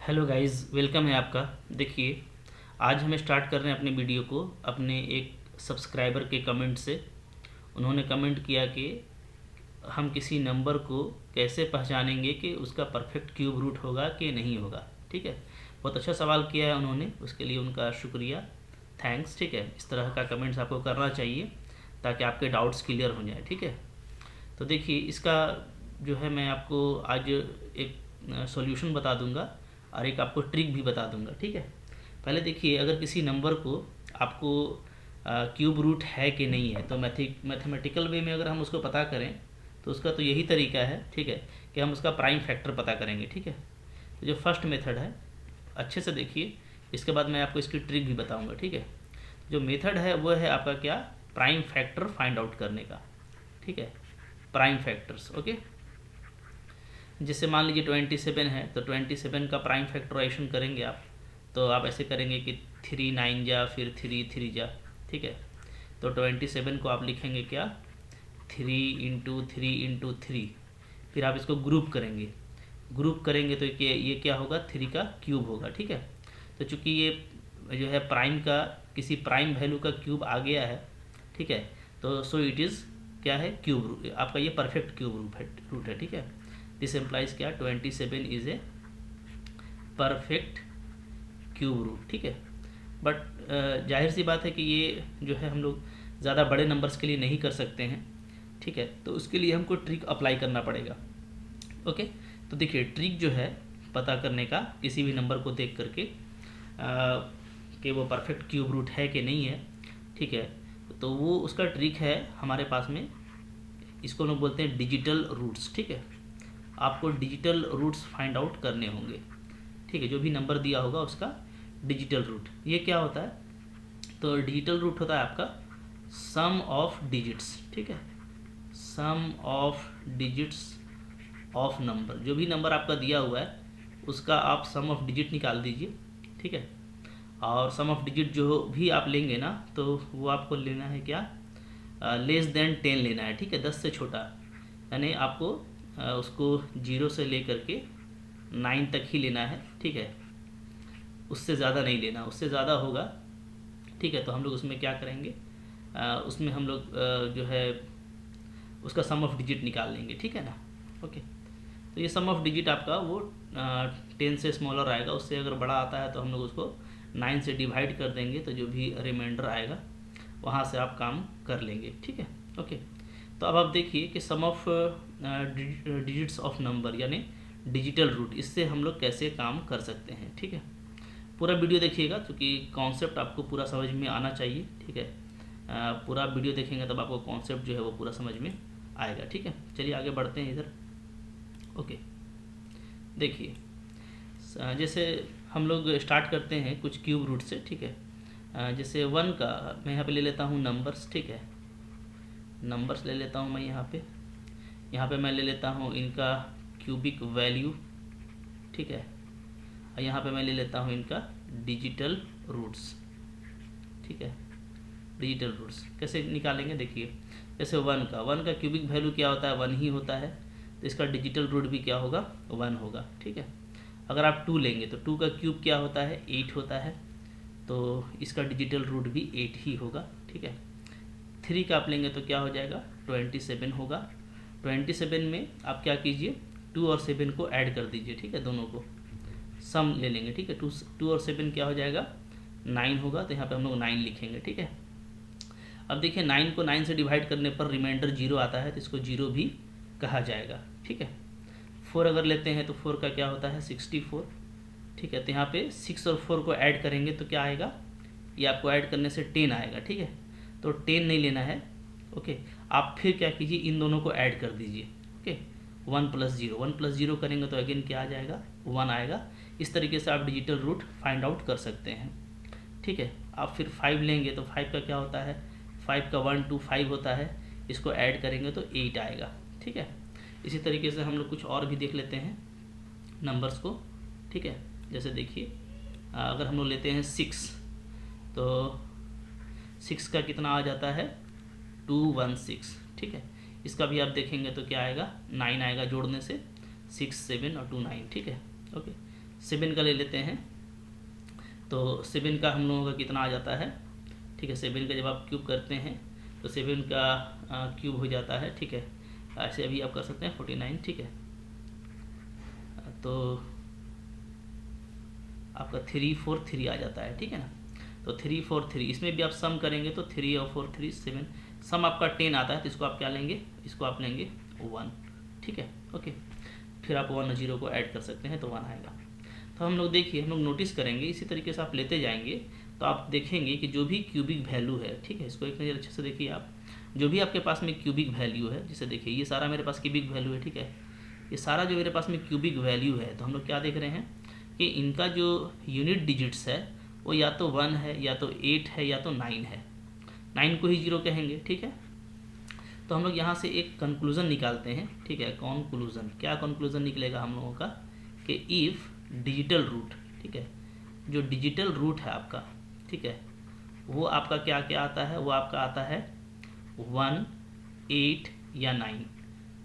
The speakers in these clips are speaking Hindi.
हेलो गाइस, वेलकम है आपका। देखिए, आज हम स्टार्ट कर रहे हैं अपने वीडियो को अपने एक सब्सक्राइबर के कमेंट से। उन्होंने कमेंट किया कि हम किसी नंबर को कैसे पहचानेंगे कि उसका परफेक्ट क्यूब रूट होगा कि नहीं होगा। ठीक है, बहुत अच्छा सवाल किया है उन्होंने, उसके लिए उनका शुक्रिया, थैंक्स। ठीक है, इस तरह का कमेंट्स आपको करना चाहिए ताकि आपके डाउट्स क्लियर हो जाए। ठीक है, तो देखिए, इसका जो है मैं आपको आज एक सॉल्यूशन बता दूंगा और एक आपको ट्रिक भी बता दूंगा। ठीक है, पहले देखिए, अगर किसी नंबर को आपको क्यूब रूट है कि नहीं है, तो मैथमेटिकल वे में अगर हम उसको पता करें तो उसका तो यही तरीका है। ठीक है, कि हम उसका प्राइम फैक्टर पता करेंगे। ठीक है, तो जो फर्स्ट मेथड है, अच्छे से देखिए, इसके बाद मैं आपको इसकी ट्रिक भी बताऊंगा। ठीक है, जो मेथड है वो है आपका क्या, प्राइम फैक्टर फाइंड आउट करने का। ठीक है, प्राइम फैक्टर्स। ओके, जैसे मान लीजिए 27 है, तो 27 का प्राइम फैक्टराइजेशन करेंगे आप, तो आप ऐसे करेंगे कि 3 9 जा, फिर 3 3 जा। ठीक है, तो 27 को आप लिखेंगे क्या, 3 × 3 × 3, फिर आप इसको ग्रुप करेंगे। ग्रुप करेंगे तो ये क्या होगा, 3 का क्यूब होगा। ठीक है, तो चूंकि ये जो है प्राइम का, किसी प्राइम वैल्यू का क्यूब आ गया है, ठीक है, तो सो इट इज़ क्या है, क्यूब रूट, आपका ये परफेक्ट क्यूब रूट है। ठीक है, दिस एम्प्लाइज क्या, 27 is a perfect cube root. ठीक है, बट जाहिर सी बात है कि ये जो है हम लोग ज़्यादा बड़े नंबर्स के लिए नहीं कर सकते हैं। ठीक है, तो उसके लिए हमको ट्रिक अप्लाई करना पड़ेगा। ओके, तो देखिए, ट्रिक जो है पता करने का किसी भी नंबर को देख करके कि वो परफेक्ट क्यूब रूट है कि नहीं है। ठीक है, तो वो उसका ट्रिक है हमारे पास में, इसको लोग बोलते हैं डिजिटल रूट्स। ठीक है, आपको डिजिटल रूट्स फाइंड आउट करने होंगे। ठीक है, जो भी नंबर दिया होगा उसका डिजिटल रूट, ये क्या होता है, तो डिजिटल रूट होता है आपका सम ऑफ डिजिट्स। ठीक है, सम ऑफ डिजिट्स ऑफ नंबर, जो भी नंबर आपका दिया हुआ है उसका आप सम ऑफ डिजिट निकाल दीजिए। ठीक है, और सम ऑफ डिजिट जो भी आप लेंगे ना, तो वो आपको लेना है क्या, लेस देन 10 लेना है। ठीक है, 10 से छोटा, यानी आपको उसको 0 से लेकर के 9 तक ही लेना है। ठीक है, उससे ज़्यादा नहीं लेना, उससे ज़्यादा होगा। ठीक है, तो हम लोग उसमें क्या करेंगे, उसमें हम लोग जो है उसका सम ऑफ डिजिट निकाल लेंगे। ठीक है ना। ओके, तो ये सम ऑफ डिजिट आपका वो 10 से स्मॉलर आएगा, उससे अगर बड़ा आता है तो हम लोग उसको 9 से डिवाइड कर देंगे, तो जो भी रिमाइंडर आएगा वहाँ से आप काम कर लेंगे। ठीक है, ओके, तो अब आप देखिए कि सम ऑफ डिजिट्स ऑफ नंबर यानी डिजिटल रूट, इससे हम लोग कैसे काम कर सकते हैं। ठीक है, पूरा वीडियो देखिएगा क्योंकि कॉन्सेप्ट आपको पूरा समझ में आना चाहिए। ठीक है, पूरा वीडियो देखेंगे तब आपको कॉन्सेप्ट जो है वो पूरा समझ में आएगा। ठीक है, चलिए आगे बढ़ते हैं इधर। ओके, देखिए, जैसे हम लोग स्टार्ट करते हैं कुछ क्यूब रूट से। ठीक है, जैसे 1 का मैं यहाँ पे ले लेता हूँ नंबर्स। ठीक है, नंबर्स ले लेता हूँ मैं यहाँ पे मैं ले लेता हूँ इनका क्यूबिक वैल्यू। ठीक है, और यहाँ पे मैं ले लेता हूँ इनका डिजिटल रूट्स। ठीक है, डिजिटल रूट्स कैसे निकालेंगे, देखिए, जैसे 1 का क्यूबिक वैल्यू क्या होता है, 1 ही होता है, तो इसका डिजिटल रूट भी क्या होगा, 1 होगा। ठीक है, अगर आप 2 लेंगे तो 2 का क्यूब क्या होता है, 8 होता है, तो इसका डिजिटल रूट भी 8 ही होगा। ठीक है, 3 का आप लेंगे तो क्या हो जाएगा, 27 होगा। 27 में आप क्या कीजिए, 2 और 7 को ऐड कर दीजिए। ठीक है, दोनों को सम ले लेंगे। ठीक है, 2 और 7 क्या हो जाएगा, 9 होगा, तो यहाँ पे हम लोग 9 लिखेंगे। ठीक है, अब देखिए 9 को 9 से डिवाइड करने पर रिमाइंडर 0 आता है, तो इसको 0 भी कहा जाएगा। ठीक है, 4 अगर लेते हैं तो 4 का क्या होता है, 64। ठीक है, तो यहाँ पे 6 और 4 को ऐड करेंगे तो क्या आएगा, ये आपको ऐड करने से 10 आएगा। ठीक है, तो 10 नहीं लेना है। ओके, आप फिर क्या कीजिए, इन दोनों को ऐड कर दीजिए। ओके, 1 + 0 करेंगे तो अगेन क्या आ जाएगा, 1 आएगा। इस तरीके से आप डिजिटल रूट फाइंड आउट कर सकते हैं। ठीक है, आप फिर 5 लेंगे तो 5 का क्या होता है, 5 का 1 2 5 होता है, इसको ऐड करेंगे तो 8 आएगा। ठीक है, इसी तरीके से हम लोग कुछ और भी देख लेते हैं नंबर्स को। ठीक है, जैसे देखिए, अगर हम लोग लेते हैं 6, तो 6 का कितना आ जाता है, 216। ठीक है, इसका भी आप देखेंगे तो क्या आएगा, 9 आएगा जोड़ने से, 6 7 और 2 9। ठीक है, ओके, 7 का ले लेते हैं, तो 7 का हम लोगों का कितना आ जाता है, ठीक है। 7 का जब आप क्यूब करते हैं तो 7 का क्यूब हो जाता है, ठीक है। ऐसे अभी आप कर सकते हैं 49, ठीक है। तो आपका 343 आ जाता है, ठीक है ना। तो 343, इसमें भी आप सम करेंगे तो 3 और 4 3 7, सम आपका 10 आता है, तो इसको आप क्या लेंगे, इसको आप लेंगे 1, ठीक है, ओके। फिर आप 1 और 0 को ऐड कर सकते हैं तो 1 आएगा। तो हम लोग देखिए, हम लोग नोटिस करेंगे, इसी तरीके से आप लेते जाएंगे तो आप देखेंगे कि जो भी क्यूबिक वैल्यू है, ठीक है, इसको एक नज़र अच्छे से देखिए आप, जो भी आपके पास में क्यूबिक वैल्यू है, जिसे देखिए ये सारा मेरे पास क्यूबिक वैल्यू है, ठीक है। ये सारा जो मेरे पास में क्यूबिक वैल्यू है, तो हम लोग क्या देख रहे हैं कि इनका जो यूनिट डिजिट्स है वो या तो 1 है, या तो 8 है, या तो 9 है। 9 को ही 0 कहेंगे, ठीक है। तो हम लोग यहाँ से एक कंक्लूज़न निकालते हैं, ठीक है। कंक्लूज़न, क्या कंक्लूज़न निकलेगा हम लोगों का कि इफ़ डिजिटल रूट, ठीक है, जो डिजिटल रूट है आपका, ठीक है, वो आपका क्या क्या आता है, वो आपका आता है 1, 8 या 9,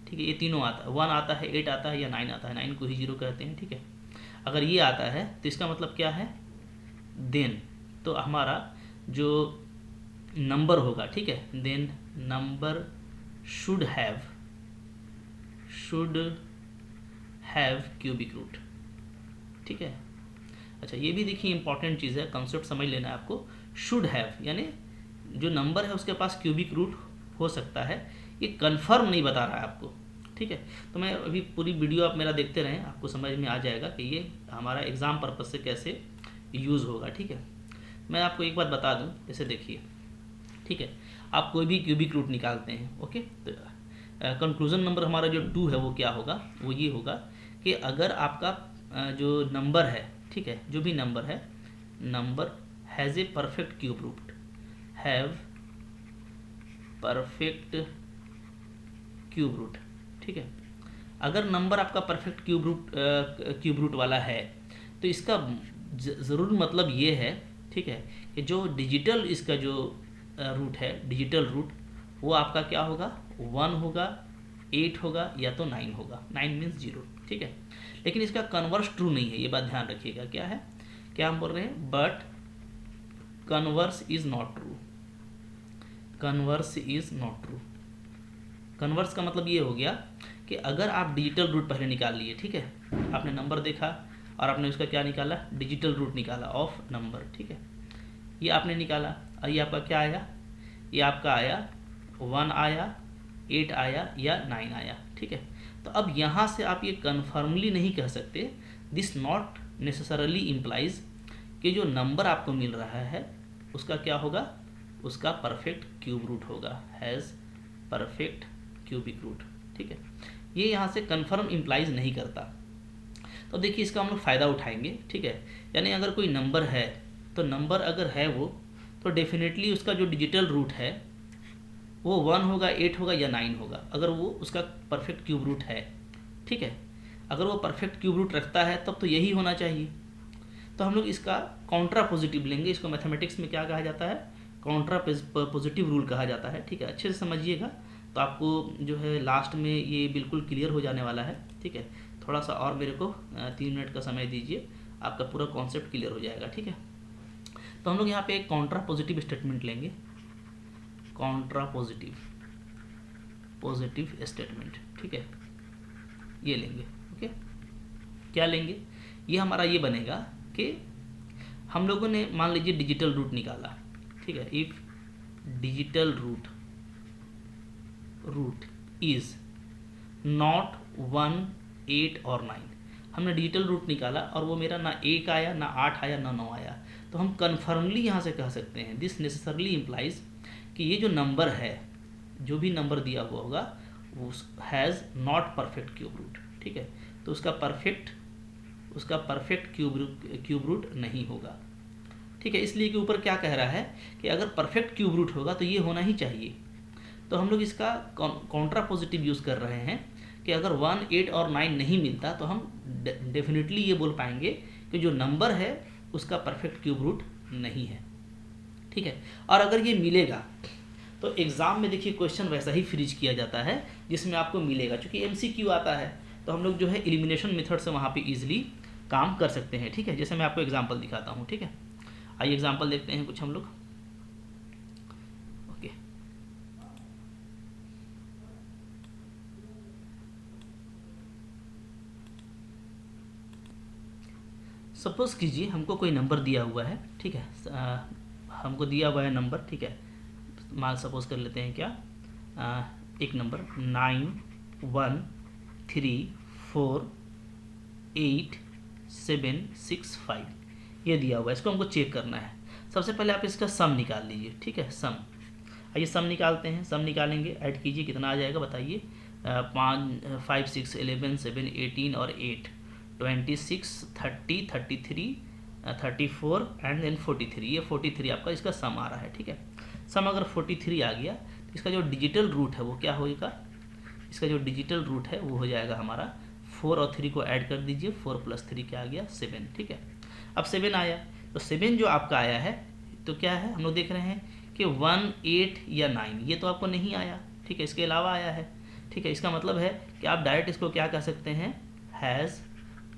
ठीक है। ये तीनों आता है, 1 आता है, 8 आता है या 9 आता है। 9 को ही 0 कहते हैं, ठीक है। अगर ये आता है तो इसका मतलब क्या है, देन तो हमारा जो नंबर होगा, ठीक है, then number should have cubic root, ठीक है। अच्छा, ये भी देखिए इंपॉर्टेंट चीज़ है, कंसेप्ट समझ लेना है आपको। शुड हैव यानी जो नंबर है उसके पास क्यूबिक रूट हो सकता है, ये कंफर्म नहीं बता रहा है आपको, ठीक है। तो मैं अभी पूरी वीडियो आप मेरा देखते रहें, आपको समझ में आ जाएगा कि ये हमारा एग्ज़ाम पर्पज़ से कैसे यूज़ होगा, ठीक है। मैं आपको एक बात बता दूं, जैसे देखिए, ठीक है, आप कोई भी क्यूबिक रूट निकालते हैं, ओके। तो कंक्लूजन नंबर हमारा जो 2 है वो क्या होगा, वो ये होगा कि अगर आपका जो नंबर है, ठीक है, जो भी नंबर है, number has a perfect cube root, have perfect cube root, ठीक है। अगर नंबर आपका परफेक्ट क्यूब रूट वाला है तो इसका ज़रूर मतलब ये है, ठीक है, कि जो डिजिटल इसका जो रूट है, डिजिटल रूट, वो आपका क्या होगा, 1 होगा, 8 होगा, या तो 9 होगा। 9 मीन्स 0, ठीक है। लेकिन इसका कन्वर्स ट्रू नहीं है, ये बात ध्यान रखिएगा। क्या है, क्या हम बोल रहे हैं, but converse is not true, converse is not true. Converse का मतलब ये हो गया कि अगर आप डिजिटल रूट पहले निकाल लिए, ठीक है, आपने नंबर देखा और आपने उसका क्या निकाला, डिजिटल रूट निकाला ऑफ नंबर, ठीक है, ये आपने निकाला, और ये आपका क्या आया, ये आपका आया 1 आया, 8 आया, या 9 आया, ठीक है। तो अब यहाँ से आप ये कन्फर्मली नहीं कह सकते, दिस नॉट नेसेसरली इम्प्लाइज कि जो नंबर आपको मिल रहा है उसका क्या होगा, उसका परफेक्ट क्यूब रूट होगा, हैज़ परफेक्ट क्यूबिक रूट, ठीक है। ये यहाँ से कन्फर्म इम्प्लाइज नहीं करता। तो देखिए इसका हम लोग फ़ायदा उठाएंगे, ठीक है। यानी अगर कोई नंबर है, तो नंबर अगर है वो, तो डेफिनेटली उसका जो डिजिटल रूट है वो 1 होगा, 8 होगा, या 9 होगा, अगर वो उसका परफेक्ट क्यूब रूट है, ठीक है। अगर वो परफेक्ट क्यूब रूट रखता है तब तो यही होना चाहिए। तो हम लोग इसका कॉन्ट्रा पॉजिटिव लेंगे, इसको मैथमेटिक्स में क्या कहा जाता है, कॉन्ट्रा पॉजिटिव रूल कहा जाता है, ठीक है। अच्छे से समझिएगा तो आपको जो है लास्ट में ये बिल्कुल क्लियर हो जाने वाला है, ठीक है। थोड़ा सा और मेरे को 3 मिनट का समय दीजिए, आपका पूरा कॉन्सेप्ट क्लियर हो जाएगा, ठीक है। तो हम लोग यहाँ पे एक कॉन्ट्रा पॉजिटिव स्टेटमेंट लेंगे, कॉन्ट्रा पॉजिटिव स्टेटमेंट, ठीक है, ये लेंगे, ओके। क्या लेंगे, ये हमारा ये बनेगा कि हम लोगों ने मान लीजिए डिजिटल रूट निकाला, ठीक है, if digital root is not 1, 8 और 9, हमने डिजिटल रूट निकाला और वो मेरा ना 1 आया, ना 8 आया, ना 9 आया, तो हम कन्फर्मली यहाँ से कह सकते हैं, दिस नेसेसरली इम्प्लाइज कि ये जो नंबर है, जो भी नंबर दिया हुआ होगा, वो has not perfect cube root, ठीक है। तो उसका परफेक्ट क्यूब रूट नहीं होगा, ठीक है। इसलिए कि ऊपर क्या कह रहा है कि अगर परफेक्ट क्यूब रूट होगा तो ये होना ही चाहिए। तो हम लोग इसका कॉन्ट्रा पॉजिटिव यूज़ कर रहे हैं कि अगर 1, 8 और 9 नहीं मिलता तो हम डेफिनेटली ये बोल पाएंगे कि जो नंबर है उसका परफेक्ट क्यूब रूट नहीं है, ठीक है। और अगर ये मिलेगा तो एग्ज़ाम में देखिए क्वेश्चन वैसा ही फ्रीज किया जाता है जिसमें आपको मिलेगा, क्योंकि MCQ आता है, तो हम लोग जो है एलिमिनेशन मेथड से वहाँ पे इजीली काम कर सकते हैं, ठीक है। जैसे मैं आपको एग्जांपल दिखाता हूँ, ठीक है। आइए एग्जांपल देखते हैं कुछ हम लोग। ओके, सपोज कीजिए हमको कोई नंबर दिया हुआ है, ठीक है। हमको दिया हुआ है नंबर, ठीक है। मान सपोज कर लेते हैं क्या, एक नंबर 91348765 ये दिया हुआ है, इसको हमको चेक करना है। सबसे पहले आप इसका सम निकाल लीजिए, ठीक है। सम, आइए सम निकालते हैं। सम निकालेंगे, ऐड कीजिए, कितना आ जाएगा बताइए। 5 6 11 7 18 और 8 26 30 33 34 एंड देन 43, ये 43 आपका इसका सम आ रहा है, ठीक है। सम अगर 43 आ गया तो इसका जो डिजिटल रूट है वो क्या होगा, इसका जो डिजिटल रूट है वो हो जाएगा हमारा 4 और 3 को ऐड कर दीजिए, 4 + 3 क्या आ गया 7, ठीक है। अब 7 आया, तो 7 जो आपका आया है तो क्या है, हम लोग देख रहे हैं कि 1 8 या 9 ये तो आपको नहीं आया, ठीक है। इसके अलावा आया है, ठीक है। इसका मतलब है कि आप डायरेक्ट इसको क्या कह सकते हैं, has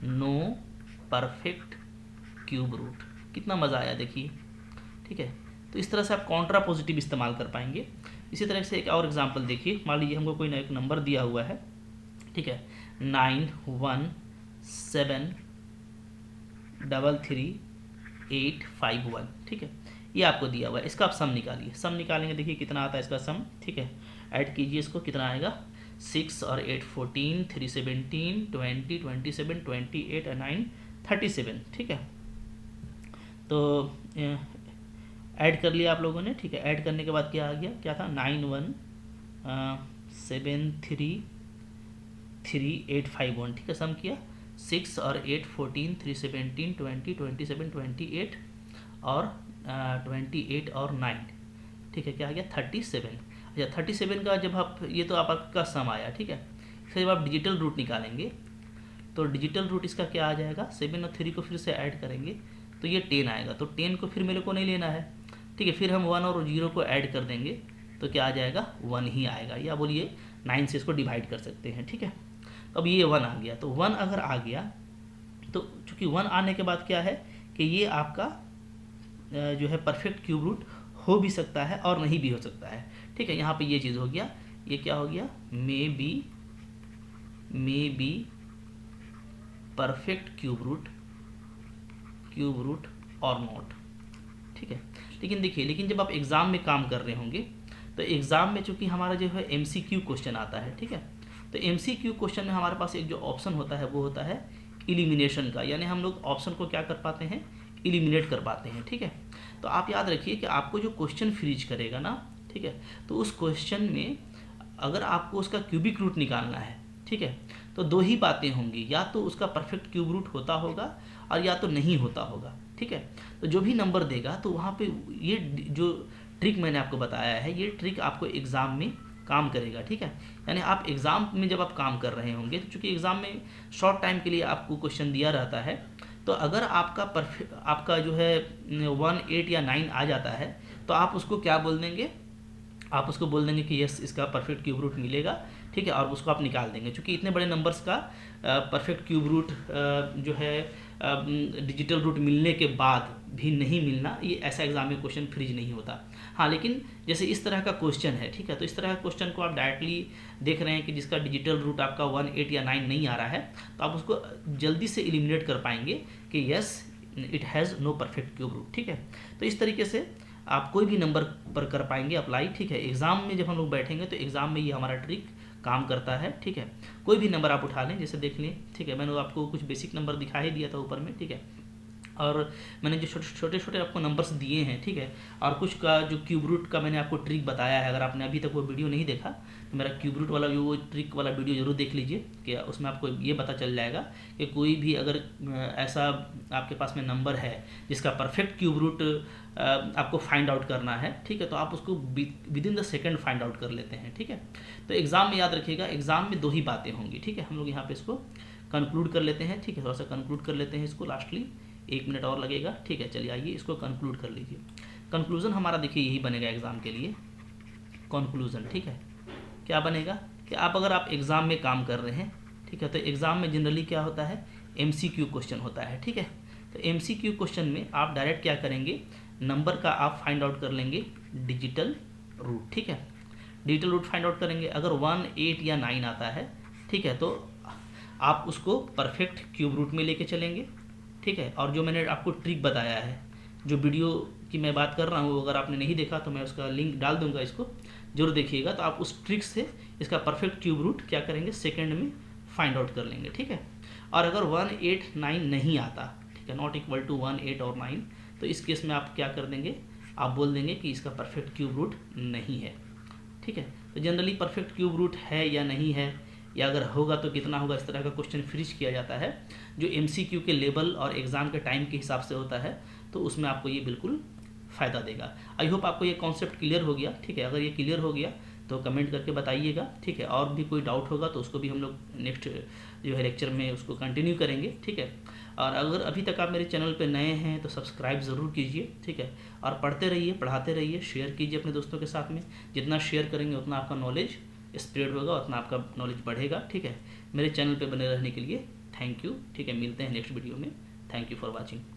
no perfect cube root. कितना मज़ा आया देखिए, ठीक है। तो इस तरह से आप कॉन्ट्रा पॉजिटिव इस्तेमाल कर पाएंगे। इसी तरह से एक और एग्जांपल देखिए, मान लीजिए हमको कोई एक नंबर दिया हुआ है, ठीक है। 91733851, ठीक है। ये आपको दिया हुआ है, इसका आप सम निकालिए। सम निकालेंगे, देखिए कितना आता है इसका सम, ठीक है। ऐड कीजिए इसको, कितना आएगा 6 और 8 14 3 17 20 27 28 और 9 37, ठीक है। तो ऐड कर लिया आप लोगों ने, ठीक है। ऐड करने के बाद क्या आ गया, क्या था 91733851, ठीक है। सम किया 6 और 8 14 3 17 20 27 28 और 28 और 9, ठीक है। क्या आ गया 37। अच्छा 37 का जब आप, ये तो आपका सम आया, ठीक है। फिर जब आप डिजिटल रूट निकालेंगे तो डिजिटल रूट इसका क्या आ जाएगा, 7 और 3 को फिर से ऐड करेंगे तो ये 10 आएगा। तो 10 को फिर मेरे को नहीं लेना है, ठीक है। फिर हम 1 और 0 को ऐड कर देंगे तो क्या आ जाएगा 1 ही आएगा, या बोलिए 9 से इसको डिवाइड कर सकते हैं, ठीक है। तो अब ये 1 आ गया, तो 1 अगर आ गया तो चूँकि 1 आने के बाद क्या है कि ये आपका जो है परफेक्ट क्यूब रूट हो भी सकता है और नहीं भी हो सकता है, ठीक है। यहाँ पे ये चीज़ हो गया, ये क्या हो गया, may be perfect cube root और नॉट, ठीक है। लेकिन देखिए, लेकिन जब आप एग्ज़ाम में काम कर रहे होंगे तो एग्ज़ाम में चूंकि हमारा जो है MCQ क्वेश्चन आता है, ठीक है। तो MCQ क्वेश्चन में हमारे पास एक जो ऑप्शन होता है वो होता है इलिमिनेशन का, यानी हम लोग ऑप्शन को क्या कर पाते हैं, इलिमिनेट कर पाते हैं, ठीक है। तो आप याद रखिए कि आपको जो क्वेश्चन फ्रीज करेगा ना, ठीक है, तो उस क्वेश्चन में अगर आपको उसका क्यूबिक रूट निकालना है, ठीक है, तो दो ही बातें होंगी, या तो उसका परफेक्ट क्यूब रूट होता होगा और या तो नहीं होता होगा, ठीक है। तो जो भी नंबर देगा तो वहाँ पे ये जो ट्रिक मैंने आपको बताया है, ये ट्रिक आपको एग्ज़ाम में काम करेगा, ठीक है। यानी आप एग्ज़ाम में जब आप काम कर रहे होंगे तो चूँकि एग्ज़ाम में शॉर्ट टाइम के लिए आपको क्वेश्चन दिया रहता है, तो अगर आपका जो है 1 8 या 9 आ जाता है तो आप उसको क्या बोल देंगे, आप उसको बोल देंगे कि यस इसका परफेक्ट क्यूब रूट मिलेगा, ठीक है, और उसको आप निकाल देंगे। क्योंकि इतने बड़े नंबर्स का परफेक्ट क्यूब रूट जो है डिजिटल रूट मिलने के बाद भी नहीं मिलना, ये ऐसा एग्जाम में क्वेश्चन फ्रीज नहीं होता। हाँ, लेकिन जैसे इस तरह का क्वेश्चन है, ठीक है, तो इस तरह का क्वेश्चन को आप डायरेक्टली देख रहे हैं कि जिसका डिजिटल रूट आपका 1 8 या 9 नहीं आ रहा है, तो आप उसको जल्दी से एलिमिनेट कर पाएंगे कि yes it has no perfect cube root, ठीक है। तो इस तरीके से आप कोई भी नंबर पर कर पाएंगे अप्लाई, ठीक है। एग्ज़ाम में जब हम लोग बैठेंगे तो एग्ज़ाम में ये हमारा ट्रिक काम करता है, ठीक है। कोई भी नंबर आप उठा लें, जैसे देख लें, ठीक है, मैंने आपको कुछ बेसिक नंबर दिखा ही दिया था ऊपर में, ठीक है, और मैंने जो छोटे छोटे आपको नंबर्स दिए हैं, ठीक है, और कुछ का जो क्यूब रूट का मैंने आपको ट्रिक बताया है। अगर आपने अभी तक वो वीडियो नहीं देखा तो मेरा क्यूब रूट वाला वो ट्रिक वाला वीडियो ज़रूर देख लीजिए, कि उसमें आपको ये पता चल जाएगा कि कोई भी अगर ऐसा आपके पास में नंबर है जिसका परफेक्ट क्यूब रूट आपको फाइंड आउट करना है, ठीक है, तो आप उसको with in the second find out कर लेते हैं, ठीक है। तो एग्ज़ाम में याद रखिएगा, एग्ज़ाम में दो ही बातें होंगी, ठीक है। हम लोग यहाँ पे इसको कंक्लूड कर लेते हैं, ठीक है, थोड़ा सा कंक्लूड कर लेते हैं इसको, लास्टली 1 मिनट और लगेगा, ठीक है। चलिए आइए इसको कंक्लूड कर लीजिए। कंक्लूज़न हमारा देखिए यही बनेगा एग्ज़ाम के लिए, कंक्लूज़न, ठीक है। क्या बनेगा कि आप अगर आप एग्ज़ाम में काम कर रहे हैं, ठीक है, तो एग्ज़ाम में जनरली क्या होता है, MCQ क्वेश्चन होता है, ठीक है। तो MCQ क्वेश्चन में आप डायरेक्ट क्या करेंगे, नंबर का आप फाइंड आउट कर लेंगे डिजिटल रूट, ठीक है। डिजिटल रूट फाइंड आउट करेंगे, अगर 1, 8 या 9 आता है, ठीक है, तो आप उसको परफेक्ट क्यूब रूट में लेके चलेंगे, ठीक है। और जो मैंने आपको ट्रिक बताया है, जो वीडियो की मैं बात कर रहा हूँ, अगर आपने नहीं देखा तो मैं उसका लिंक डाल दूंगा, इसको जरूर देखिएगा। तो आप उस ट्रिक से इसका परफेक्ट क्यूब रूट क्या करेंगे, सेकंड में फाइंड आउट कर लेंगे, ठीक है। और अगर 1, 8, 9 नहीं आता, ठीक है, नॉट इक्वल टू 1, 8 और 9, तो इस केस में आप क्या कर देंगे, आप बोल देंगे कि इसका परफेक्ट क्यूब रूट नहीं है, ठीक है। तो जनरली परफेक्ट क्यूब रूट है या नहीं है, या अगर होगा तो कितना होगा, इस तरह का क्वेश्चन फ्रीज किया जाता है, जो MCQ के लेवल और एग्ज़ाम के टाइम के हिसाब से होता है। तो उसमें आपको ये बिल्कुल फ़ायदा देगा। आई होप आपको ये कॉन्सेप्ट क्लियर हो गया, ठीक है। अगर ये क्लियर हो गया तो कमेंट करके बताइएगा, ठीक है। और भी कोई डाउट होगा तो उसको भी हम लोग नेक्स्ट जो है लेक्चर में उसको कंटिन्यू करेंगे, ठीक है। और अगर अभी तक आप मेरे चैनल पे नए हैं तो सब्सक्राइब ज़रूर कीजिए, ठीक है। और पढ़ते रहिए, पढ़ाते रहिए, शेयर कीजिए अपने दोस्तों के साथ में। जितना शेयर करेंगे उतना आपका नॉलेज स्प्रेड होगा, उतना आपका नॉलेज बढ़ेगा, ठीक है। मेरे चैनल पे बने रहने के लिए थैंक यू, ठीक है। मिलते हैं नेक्स्ट वीडियो में। Thank you for watching.